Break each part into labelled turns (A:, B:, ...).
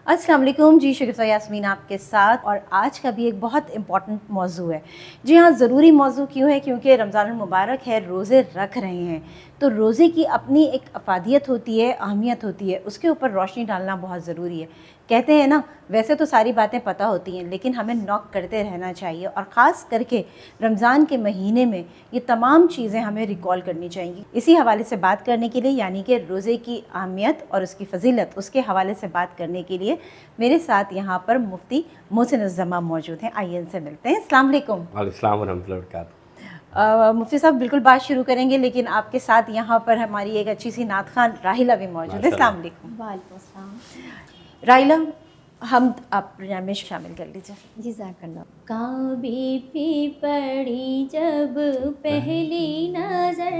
A: अस्सलाम वालेकुम जी, शगुफ़ा यास्मीन आपके साथ। और आज का भी एक बहुत इम्पॉर्टेंट मौजू है। जी हाँ, ज़रूरी मौजू क्यों है? क्योंकि रमज़ान मुबारक है, रोज़े रख रहे हैं, तो रोज़े की अपनी एक अफ़ादियत होती है, अहमियत होती है, उसके ऊपर रोशनी डालना बहुत ज़रूरी है। कहते हैं ना, वैसे तो सारी बातें पता होती हैं, लेकिन हमें नॉक करते रहना चाहिए, और ख़ास करके रमज़ान के महीने में ये तमाम चीज़ें हमें रिकॉल करनी चाहिए। इसी हवाले से बात करने के लिए, यानी कि रोज़े की अहमियत और उसकी फ़जीलत, उसके हवाले से बात करने के लिए मेरे साथ यहाँ पर मुफ्ती मोहसिन उज़्ज़मा मौजूद हैं। आइए इनसे मिलते हैं। अस्सलाम वालेकुम।
B: वालेकुम वरहमतुल्लाहि वबरकातुहू।
A: मुफ्ती साहब, बिल्कुल बात शुरू करेंगे, लेकिन आपके साथ यहाँ पर हमारी एक अच्छी सी नात ख़ान राहिला भी मौजूद है। अस्सलाम वालेकुम।
C: वालेकुम अस्सलाम।
A: राहिला, हम आप प्रोग्राम में शामिल कर लीजिए।
C: जज़ाकल्लाह। काबे पे पड़ी जब पहली नजर,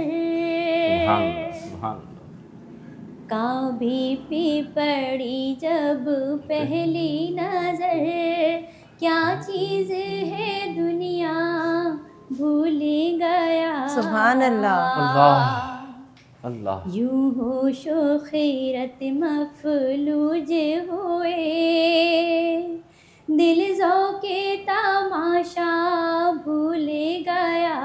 B: सुभान अल्लाह, सुभान अल्लाह।
C: काबे पे पड़ी जब पहली नजर, क्या चीज़ है दुनिया भूल गया।
A: सुभान अल्लाह।
B: अल्लाह अल्लाह।
C: यूं होशो खैरत मफलूज हुए, दिल ज़ौक़े तमाशा भूल गया।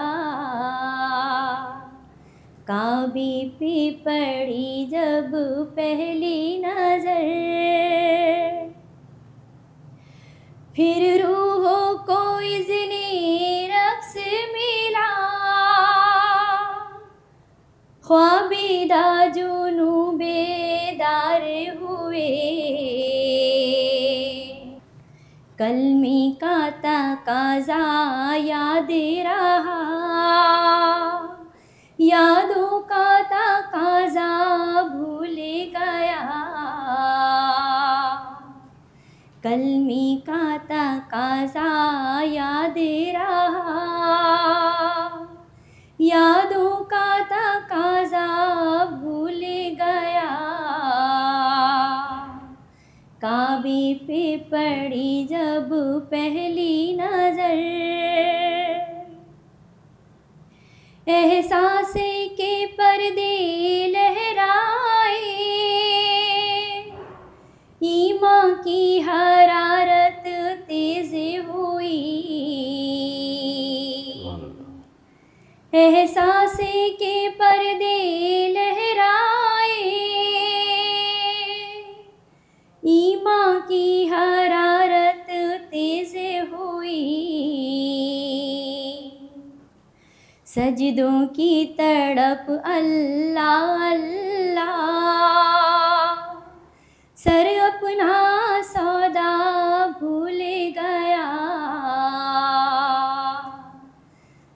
C: काबे पे पड़ी जब पहली नजर, फिर रूहों को इज़्ने रब से मिला, ख्वाबिदा जुनू बेदार हुए। कलमी का तकाज़ा याद रहा, यादों का तकाज़ा भूल गया। कलमी का तकाज़ा याद रहा, यादों का तकाज़ा भूल गया। काबे पे पड़ी जब पहली नजर, एहसासे के पर्दे लहराए, ईमान की हरारत तेज हुई। एहसासे के पर्दे लहराए, ईमान की हरारत तेज हुई। सजदों की तड़प अल्लाह अल्लाह, सर अपना सौदा भूल गया।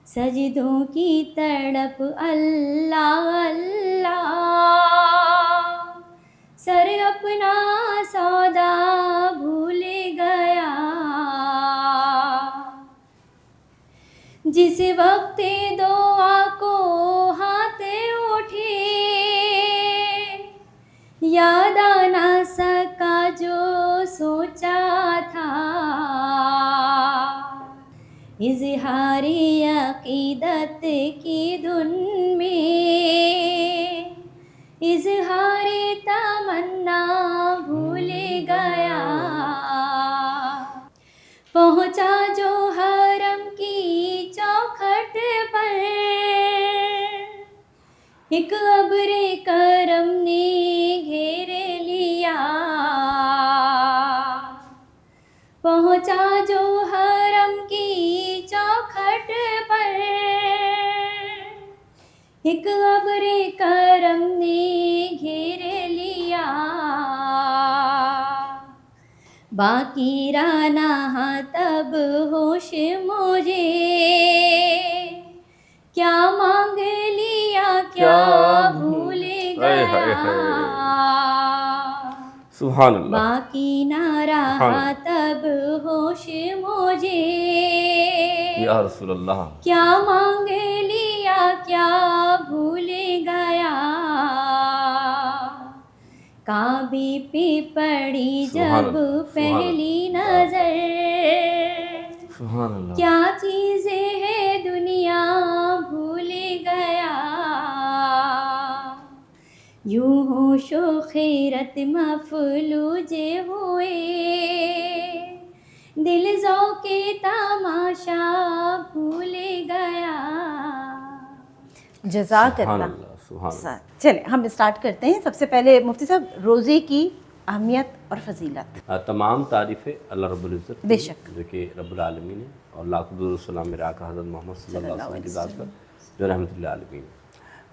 C: सजदों की तड़प अल्लाह अल्लाह, सर अपना सौदा भूल गया। जिस वक्त दुआ को हाथ उठे, याद आ ना सका जो सोचा था। इज़हारे अक़ीदत की धुन में, इज़हारे तमन्ना भूल गया। पहुँचा जो हरम की चौखट पर, एक अब्रे करम ने घेर लिया। पहुँचा जो हरम की चौखट पर, एक अब्रे करम ने घेर लिया। बाकी राना तब होश मुझे, क्या मांग लिया क्या भूल गया।
B: सुभान अल्लाह।
C: बाकी ना रहा तब होश मुझे,
B: या रसूल अल्लाह।
C: क्या मांग लिया क्या भूल गया। काबे पे पड़ी जब पहली नजर,
B: सुभान अल्लाह।
C: क्या चीज़ें है दुनिया भूल गया। यूं हो होशो खैरत मफलूज हुए, दिल ज़ौक़े तमाशा भूल गया।
A: जज़ाकल्लाह।
B: सुभान
A: चले हम स्टार्ट करते हैं। सबसे पहले मुफ्ती साहब, रोज़े की अहमियत और फजीलत।
B: तमाम तारीफ़ें अल्लाह रब्बुल इज़्ज़त की,
A: बेशक।
B: जो कि रब्बुल आलमीन है, और लाखों दुरूद सलाम मेरे आका हज़रत मोहम्मद सल्लल्लाहु अलैहि वसल्लम की ज़ात पर, जो रहमतुल्लिल आलमीन।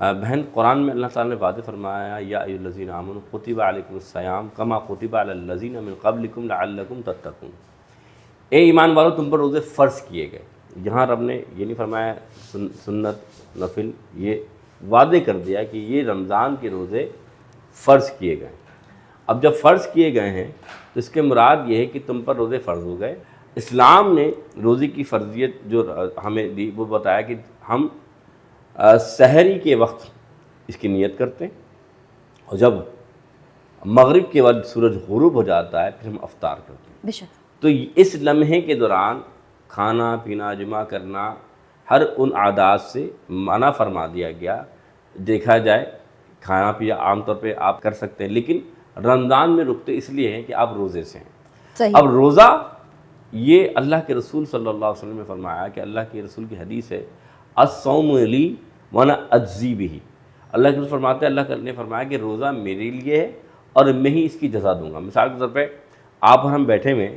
B: बहन, कुरान में अल्लाह ताला ने वादे फरमाया, या अय्युहल्लज़ीना आमनू कुतिबा अलैकुमुस्सियाम कमा कुतिबा अलल्लज़ीना मिन क़ब्लिकुम लअल्लकुम तत्तक़ून। ए ईमान वालों, तुम पर रोज़े फ़र्ज़ किए गए। यहाँ रब ने ये नहीं फरमाया सुन्नत नफिल, ये वादे कर दिया कि ये रमज़ान के रोज़े फ़र्ज़ किए गए। अब जब फ़र्ज़ किए गए हैं तो इसके मुराद ये है कि तुम पर रोज़े फ़र्ज़ हो गए। इस्लाम ने रोज़े की फ़र्ज़ियत जो हमें दी, वो बताया कि हम सहरी के वक्त इसकी नियत करते हैं, और जब मगरिब के वक्त सूरज गुरूब हो जाता है फिर हम अफ्तार करते हैं।
A: बेशक।
B: तो इस लम्हे के दौरान खाना पीना जमा करना हर उन आदात से मना फरमा दिया गया। देखा जाए खाना पीना आमतौर पे आप कर सकते हैं, लेकिन रमज़ान में रुकते इसलिए हैं कि आप रोज़े से हैं।
A: सही।
B: अब रोज़ा, ये अल्लाह के रसूल सल्लल्लाहु अलैहि वसल्लम ने फरमाया कि अल्लाह के रसूल की हदीस है, अस्सौमु ली व अना अज्ज़ी बिही। अल्लाह के रसूल फरमाते हैं, अल्लाह ने फरमाया कि रोज़ा मेरे लिए है और मैं ही इसकी जज़ा दूँगा। मिसाल के तौर पर आप और हम बैठे हुए,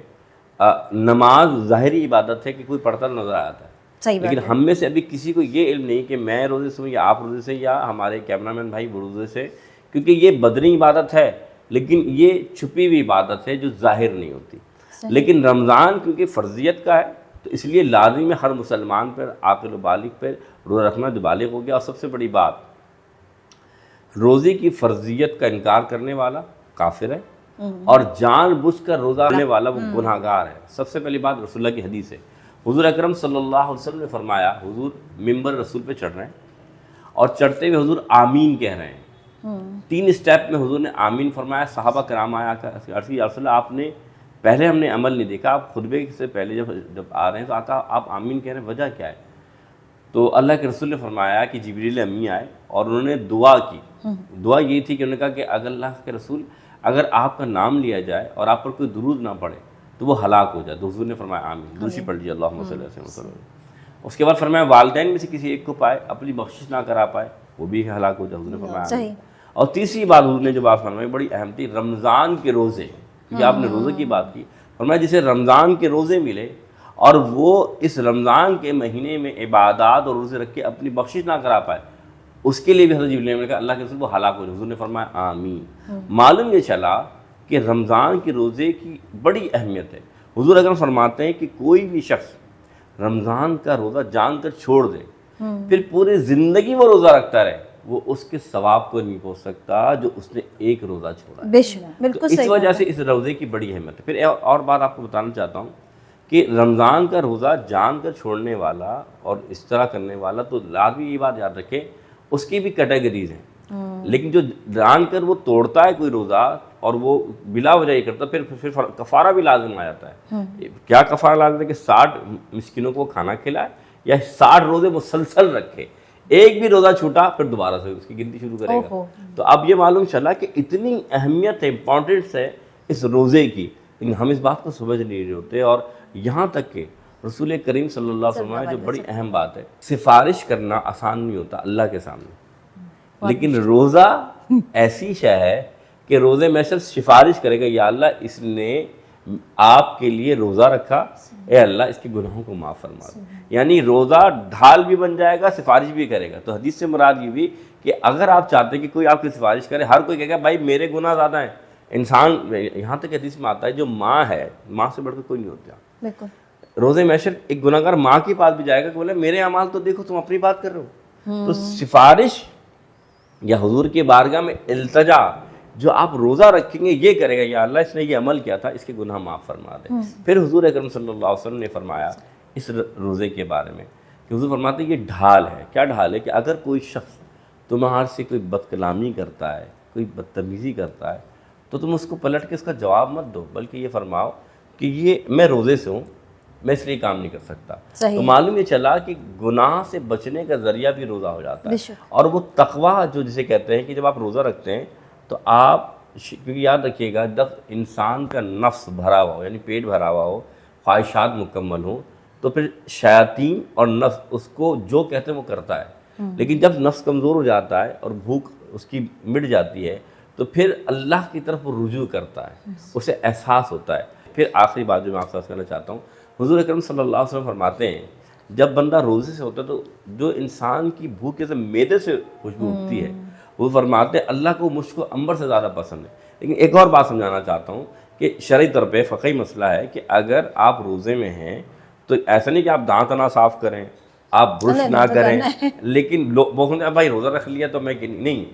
B: नमाज ज़ाहिरी इबादत है कि कोई पढ़ता नज़र आता है,
A: सही बात
B: लेकिन
A: है।
B: हम में से अभी किसी को ये इल्म नहीं कि मैं रोज़े से हूँ या आप रोज़े से या हमारे कैमरामैन भाई वो रोज़े से, क्योंकि ये बदनी इबादत है, लेकिन ये छुपी हुई इबादत है जो ज़ाहिर नहीं होती। लेकिन रमज़ान क्योंकि फ़र्ज़ियत का है, तो इसलिए लाज़िम है हर मुसलमान पर, आक़िल व बालिग़ पर रोज़ा रखना जो बालिग़ हो गया। और सबसे बड़ी बात, रोज़े की फ़र्ज़ियत का इनकार करने वाला काफिर है, और जानबूझकर रोज़ा रखने वाला वो गुनाहगार है। सबसे पहली बात रसूलुल्लाह की हदीस है, हुज़ूर अकरम सल्लल्लाहु अलैहि वसल्लम ने फरमाया, हुज़ूर मिंबर रसूल पे चढ़ रहे हैं और चढ़ते हुए हुज़ूर आमीन कह रहे हैं। 3 स्टेप में हुज़ूर ने आमीन फरमाया। सहाबा कराम आया अर्ज़ की, या रसूल अल्लाह, आपने पहले हमने अमल नहीं देखा, आप खुतबे से पहले जब आ रहे हैं तो आका आप आमीन कह रहे हैं, वजह क्या है? तो अल्लाह के रसूल ने फरमाया कि जिब्रील अमी आए और उन्होंने दुआ की। दुआ ये थी कि उन्होंने कहा कि अगर अल्लाह के रसूल, अगर आपका नाम लिया जाए और आप पर कोई दुरूद ना पड़े तो वो हलाक हो जाए। तो हुज़ूर ने फरमाया आमीन, दूसरी पढ़ लीजिए अल्लाहुम्मा सल्ली अलैहि वसल्लम। उसके बाद फरमाया वालिदैन में से किसी एक को पाए, अपनी बख्शिश ना करा पाए, वो भी हलाक हो जाए। हुज़ूर ने फरमाया आमीन। और तीसरी बात हुज़ूर ने जो बात फरमाई बड़ी अहम थी, रमज़ान के रोज़े, क्योंकि आपने रोज़े की बात की, फरमाया जिसे रमज़ान के रोज़े मिले और वो इस रमज़ान के महीने में इबादत और रोज़े रख के अपनी बख्शिश ना करा पाए, उसके लिए भी हज़रत जिब्रील ने कहा अल्लाह के रसूल वो हलाक हो जाए। हुज़ूर ने फरमाया आमीन। मालूम ये चला कि रमज़ान के रोज़े की बड़ी अहमियत है। हुज़ूर अकरम फरमाते हैं कि कोई भी शख्स रमज़ान का रोज़ा जानकर छोड़ दे, फिर पूरी ज़िंदगी वो रोज़ा रखता रहे, वो उसके सवाब को नहीं पहुँच सकता जो उसने एक रोज़ा छोड़ा।
A: बेशक, बिल्कुल
B: तो
A: सही।
B: इस वजह से इस रोज़े की बड़ी अहमियत है। फिर और बात आपको बताना चाहता हूँ कि रमज़ान का रोज़ा जानकर छोड़ने वाला और इस तरह करने वाला, तो लाजमी ये बात याद रखें, उसकी भी कैटेगरीज हैं। लेकिन जो जानकर वो तोड़ता है कोई रोज़ा और वो बिला वजह ये करता, फिर कफ़ारा भी लाजिम आ जाता है। क्या कफ़ारा लाजिम है कि 60 मिस्किनों को खाना खिलाए या 60 रोज़े मुसलसल रखे, एक भी रोज़ा छूटा फिर दोबारा से उसकी गिनती शुरू करेगा। तो अब ये मालूम चला कि इतनी अहमियत है, इंपॉर्टेंस है इस रोज़े की, लेकिन हम इस बात को समझ नहीं रहे होते। और यहाँ तक कि रसूल करीम सल्लल्लाहु अलैहि वसल्लम जो बड़ी अहम बात है, सिफारिश करना आसान नहीं होता अल्लाह के सामने, लेकिन रोज़ा ऐसी शय है कि रोज़े में सिर्फ सिफारिश करेगा, या अल्लाह इसने आपके लिए रोज़ा रखा, ए अल्लाह इसके गुनाहों को माफ़ फरमा दे। यानी रोज़ा ढाल भी बन जाएगा, सिफारिश भी करेगा। तो हदीस से मुराद ये भी कि अगर आप चाहते हैं कि कोई आपकी सिफारिश करे, हर कोई कहेगा भाई मेरे गुनाह ज़्यादा हैं, इंसान, यहाँ तक हदीस में आता है जो माँ है, माँ से बढ़कर कोई नहीं होता।
A: बिल्कुल।
B: रोज़े महशर एक गुनाहगार माँ के पास भी जाएगा कि बोले मेरे अमाल तो देखो, तुम अपनी बात कर रहे हो। तो सिफारिश या हुजूर की बारगाह में इल्तजा जो आप रोज़ा रखेंगे ये करेगा, या अल्लाह इसने ये अमल किया था, इसके गुनाह माफ़ फरमा दे। फिर हुजूर अकरम सल्लल्लाहु अलैहि वसल्लम ने फरमाया इस रोज़े के बारे में कि हुजूर फरमाते हैं ये ढाल है। क्या ढाल है? कि अगर कोई शख्स तुम्हारे से कोई बदकलामी करता है, कोई बदतमीज़ी करता है, तो तुम उसको पलट के उसका जवाब मत दो, बल्कि ये फरमाओ कि ये मैं रोज़े से हूँ, मैं इसलिए काम नहीं कर सकता। तो मालूम ये चला कि गुनाह से बचने का ज़रिया भी रोज़ा हो जाता है। और वो तकवा जो जिसे कहते हैं कि जब आप रोज़ा रखते हैं तो आप क्योंकि याद रखिएगा, जब इंसान का नफ्स भरा हुआ हो, यानी पेट भरा हुआ हो, ख्वाहिशात मुकम्मल हो, तो फिर शयातीन और नफ्स उसको जो कहते हैं वो करता है। लेकिन जब नफ्स कमज़ोर हो जाता है और भूख उसकी मिट जाती है, तो फिर अल्लाह की तरफ वो रुजू करता है, उसे एहसास होता है। फिर आखिरी बात जो मैं आपसे कहना चाहता हूँ, हुज़ूर अकरम सल्लल्लाहु अलैहि वसल्लम फरमाते हैं, जब बंदा रोज़े से होता है तो जो इंसान की भूख जैसे मैदे से खुशबू उठती है, वो फरमाते हैं अल्लाह को मुझको अंबर से ज़्यादा पसंद है। लेकिन एक और बात समझाना चाहता हूँ कि शरई तौर पे फ़क़ही मसला है कि अगर आप रोज़े में हैं तो ऐसा नहीं कि आप दांत ना साफ़ करें, आप ब्रुश ना करें, लेकिन वो कहते हैं भाई रोज़ा रख लिया तो मैं नहीं,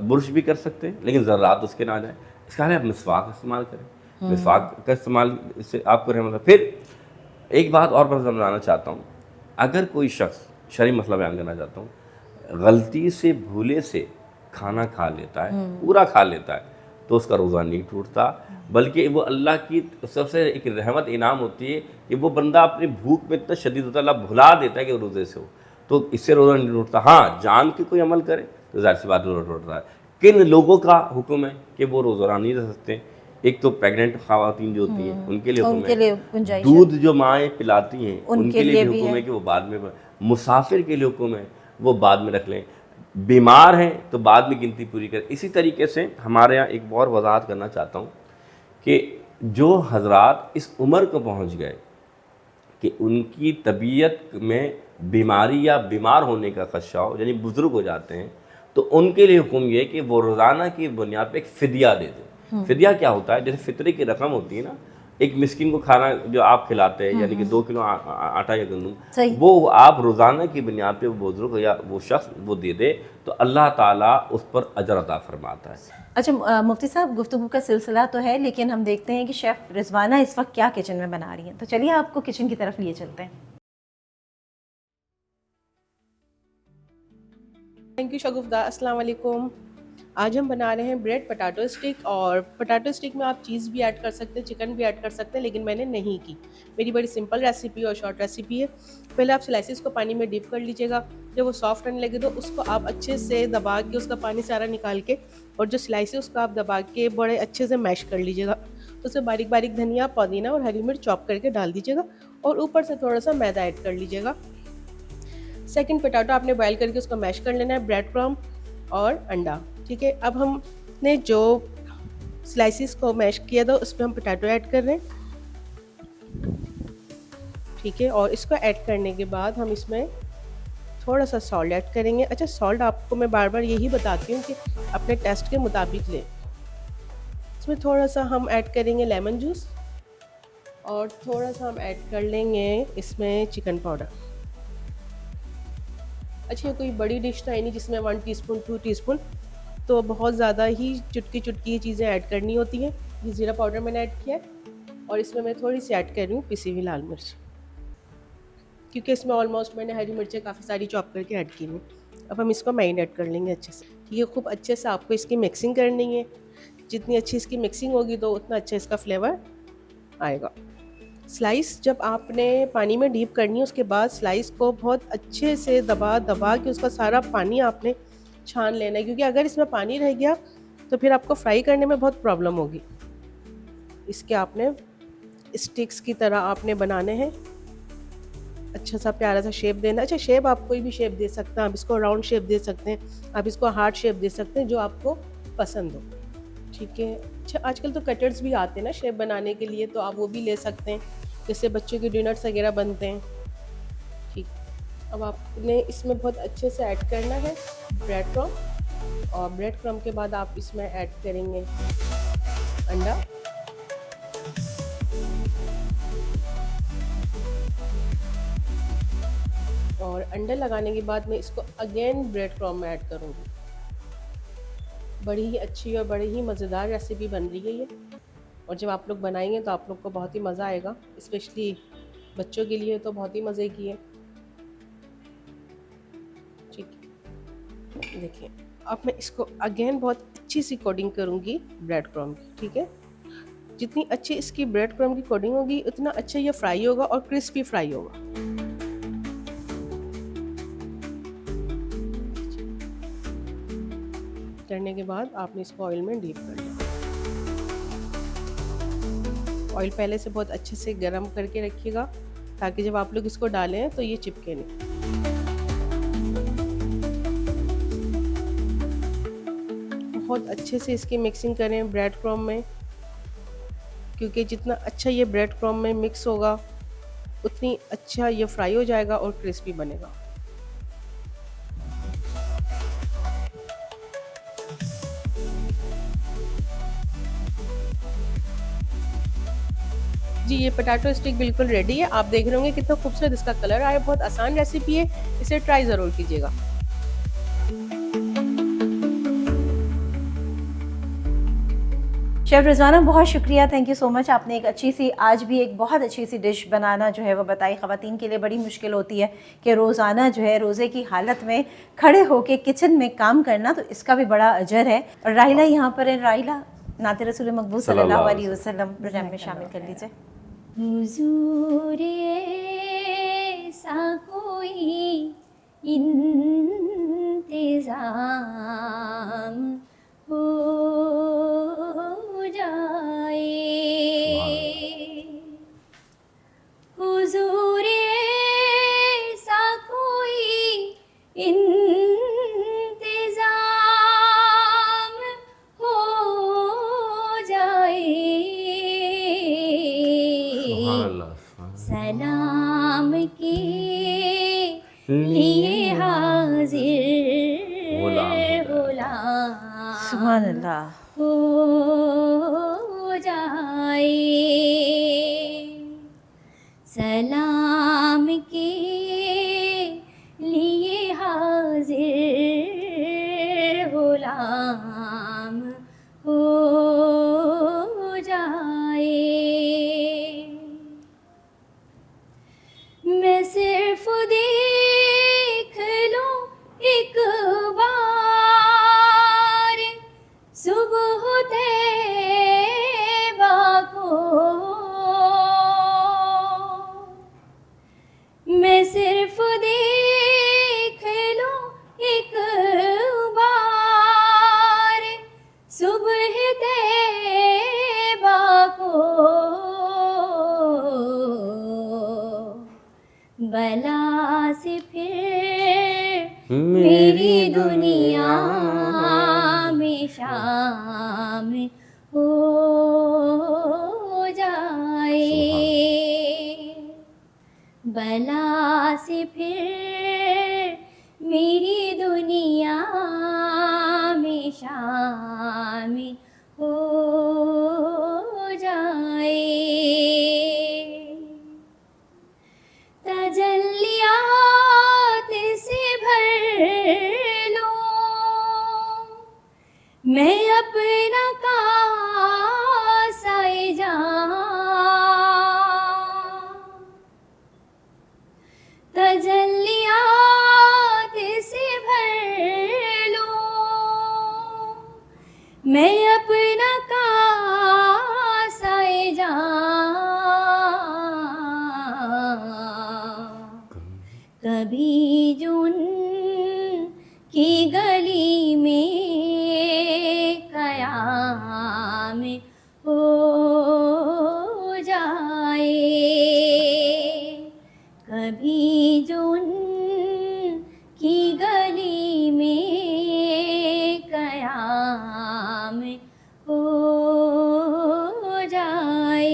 B: ब्रुश भी कर सकते हैं लेकिन ज़र्रात उसके ना जाए। इसका आप मिसवाक इस्तेमाल करें, मिसवाक का इस्तेमाल इससे आप करें। मतलब फिर एक बात और मैं समझाना चाहता हूँ, अगर कोई शख्स, शरई मसला बयान करना चाहता हूँ, गलती से भूले से खाना खा लेता है, पूरा खा लेता है, तो उसका रोज़ा नहीं टूटता, बल्कि वो अल्लाह की सबसे एक रहमत इनाम होती है कि वो बंदा अपनी भूख में इतना शदीद होता है, अल्लाह भुला देता है कि वो रोज़े से हो, तो इससे रोज़ा नहीं टूटता। हाँ, जान के कोई अमल करे तो ज़ाहिर सी बात रोज़ा टूटता है। किन लोगों का हुक्म है कि वो रोज़ा नहीं रह सकते? एक तो प्रेग्नेंट ख़वातीन जो होती हैं उनके लिए हुक्म है, दूध जो माएँ पिलाती हैं उनके लिए भी हुक्म है कि वो बाद में, मुसाफिर के लिए हुक्म है वो बाद में रख लें, बीमार हैं तो बाद में गिनती पूरी करें। इसी तरीके से हमारे यहाँ एक और वजाहत करना चाहता हूँ कि जो हजरात इस उम्र को पहुँच गए कि उनकी तबीयत में बीमारी या बीमार होने का खदशा हो, यानी बुज़ुर्ग हो जाते हैं, तो उनके लिए हुक्म ये कि वो रोज़ाना की बुनियाद पे एक फ़िदिया दे दें। फ़िदिया क्या होता है? जैसे फ़ितरे की रकम होती है ना, एक मिस्किन को खाना जो आप खिलाते हैं, यानी कि 2 किलो आटा या गंदम, वो आप रोज़ाना की बुनियाद पे वो बुज़ुर्ग या वो शख्स वो दे दे, तो अल्लाह ताला उस पर अजर अता फरमाता है।
A: अच्छा मुफ्ती साहब, गुफ्तगू का सिलसिला तो है, लेकिन हम देखते हैं कि शेफ़ रिजवाना इस वक्त क्या किचन में बना रही हैं, तो चलिए आपको किचन की तरफ लिए चलते हैं।
D: थैंक यू शगुफ्ता। अस्सलाम वालेकुम। आज हम बना रहे हैं ब्रेड पोटैटो स्टिक, और पोटैटो स्टिक में आप चीज़ भी ऐड कर सकते हैं, चिकन भी ऐड कर सकते हैं, लेकिन मैंने नहीं की। मेरी बड़ी सिंपल रेसिपी और शॉर्ट रेसिपी है। पहले आप स्लाइसिस को पानी में डिप कर लीजिएगा, जब वो सॉफ्ट रहने लगे तो उसको आप अच्छे से दबा के उसका पानी सारा निकाल के, और जो स्लाइस है उसको आप दबा के बड़े अच्छे से मैश कर लीजिएगा। तो उसमें बारीक बारीक धनिया, पुदीना और हरी मिर्च चॉप करके डाल दीजिएगा, और ऊपर से थोड़ा सा मैदा ऐड कर लीजिएगा। सेकंड पोटैटो आपने बॉयल करके उसको मैश कर लेना है, ब्रेड क्रम्ब और अंडा। ठीक है, अब हमने जो स्लाइसिस को मैश किया था उस पर हम पोटैटो ऐड कर रहे हैं। ठीक है, और इसको ऐड करने के बाद हम इसमें थोड़ा सा सॉल्ट ऐड करेंगे। अच्छा, सॉल्ट आपको मैं बार बार यही बताती हूँ कि अपने टेस्ट के मुताबिक लें। इसमें थोड़ा सा हम ऐड करेंगे लेमन जूस, और थोड़ा सा हम ऐड कर लेंगे इसमें चिकन पाउडर। अच्छा, कोई बड़ी डिश तो है नहीं जिसमें 1 टीस्पून 2 टीस्पून, तो बहुत ज़्यादा ही चुटकी चुटकी चीज़ें ऐड करनी होती हैं। ये ज़ीरा पाउडर मैंने ऐड किया है, और इसमें मैं थोड़ी सी ऐड कर रही हूँ पिसी हुई लाल मिर्च, क्योंकि इसमें ऑलमोस्ट मैंने हरी मिर्चें काफ़ी सारी चॉप करके ऐड की हुई। अब हम इसको मैरिनेट कर लेंगे अच्छे से। ठीक है, खूब अच्छे से आपको इसकी मिक्सिंग करनी है। जितनी अच्छी इसकी मिक्सिंग होगी तो उतना अच्छा इसका फ्लेवर आएगा। स्लाइस जब आपने पानी में डीप करनी है, उसके बाद स्लाइस को बहुत अच्छे से दबा दबा के उसका सारा पानी आपने छान लेना है, क्योंकि अगर इसमें पानी रह गया तो फिर आपको फ्राई करने में बहुत प्रॉब्लम होगी। इसके आपने स्टिक्स की तरह आपने बनाने हैं, अच्छा सा प्यारा सा शेप देना। अच्छा, शेप आप कोई भी शेप दे सकते हैं, आप इसको राउंड शेप दे सकते हैं, आप इसको हार्ट शेप दे सकते हैं, जो आपको पसंद हो। ठीक है, अच्छा आजकल तो कटर्स भी आते हैं ना शेप बनाने के लिए, तो आप वो भी ले सकते हैं, जिससे बच्चों के डिनर्स वगैरह बनते हैं। ठीक, अब आपने इसमें बहुत अच्छे से ऐड करना है ब्रेड क्रम्ब, और ब्रेड क्रम्ब के बाद आप इसमें ऐड करेंगे अंडा, और अंडा लगाने के बाद मैं इसको अगेन ब्रेड क्रम्ब में ऐड करूँगी। बड़ी ही अच्छी और बड़ी ही मज़ेदार रेसिपी बन रही है ये, और जब आप लोग बनाएंगे तो आप लोग को बहुत ही मज़ा आएगा, स्पेशली बच्चों के लिए तो बहुत ही मज़े की है। ठीक है, देखिए अब मैं इसको अगेन बहुत अच्छी सी कोटिंग करूँगी ब्रेड क्रम्ब की। ठीक है, जितनी अच्छी इसकी ब्रेड क्रम्ब की कोटिंग होगी उतना अच्छा ये फ्राई होगा और क्रिस्पी फ्राई होगा। करने के बाद आपने इसको ऑयल में डीप कर लिया। ऑयल पहले से बहुत अच्छे से गर्म करके रखिएगा ताकि जब आप लोग इसको डालें तो ये चिपके नहीं। बहुत अच्छे से इसकी मिक्सिंग करें ब्रेड क्रम्ब में, क्योंकि जितना अच्छा ये ब्रेड क्रम्ब में मिक्स होगा उतनी अच्छा ये फ्राई हो जाएगा और क्रिस्पी बनेगा। जी ये पोटैटो स्टिक बिल्कुल रेडी है। आप देख रहे होंगे कितना खूबसूरत इसका कलर आया। बहुत आसान रेसिपी है, इसे ट्राई ज़रूर कीजिएगा।
A: शेफ़ रिज़वाना, बहुत शुक्रिया, थैंक यू सो मच। आपने एक अच्छी सी, आज भी एक बहुत अच्छी सी डिश बनाना जो है वो बताई। ख़वातीन के लिए बड़ी मुश्किल होती है कि रोज़ाना जो है रोज़े की हालत में खड़े होके किचन में काम करना, तो इसका भी बड़ा अजर है। और राहिला यहाँ पर है। राहिला, नाते रसूल मकबूल सल्लल्लाहु अलैहि वसल्लम प्रोग्राम में शामिल कर लीजिए।
C: हुजूर ऐसा कोई इंतज़ाम हो जाए, हुजूर ऐसा कोई इंतज़ाम हो जाए, सलाम के लिए हाजिर गुलाम
A: सुभान अल्लाह।
C: हो जाए, सलाम के लिए हाजिर गुलाम हो जाए। मैं सिर्फ देख लूं एक बार सुबह तैबा को, मैं सिर्फ देख लूं एक बार सुबह तैबा को, बला से फिर मेरी दुनिया में शामिल हो जाए, बला से फिर मेरी दुनिया में शामिल हो जाए। तजल्लियात से भर लो मैं अपना कासाए जाऊं, तजल्लियात से भर लो मैं अपना कासाए जाऊं, कभी जुन की गली में कयाम हो जाए, कभी जुन की गली में कयाम हो जाए,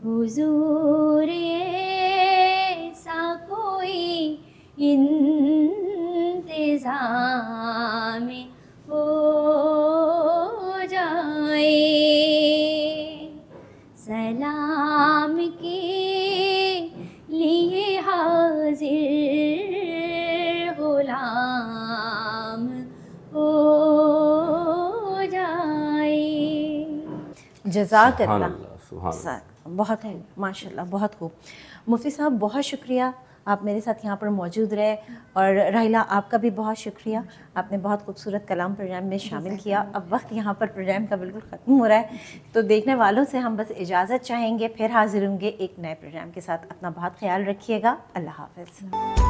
C: हुजूर ऐसा कोई इंतज़ाम हो जाए, सलाम के लिए हाजिर गुलाम हो जाए।
A: जज़ाकल्लाह।
B: सुभान अल्लाह।
A: बहुत है माशाल्लाह, बहुत खूब। मुफ्ती साहब बहुत शुक्रिया, आप मेरे साथ यहाँ पर मौजूद रहे। और राहिला, आपका भी बहुत शुक्रिया, आपने बहुत खूबसूरत कलाम प्रोग्राम में शामिल किया। अब वक्त यहाँ पर प्रोग्राम का बिल्कुल ख़त्म हो रहा है, तो देखने वालों से हम बस इजाज़त चाहेंगे। फिर हाजिर होंगे एक नए प्रोग्राम के साथ। अपना बहुत ख्याल रखिएगा। अल्लाह हाफ़िज़।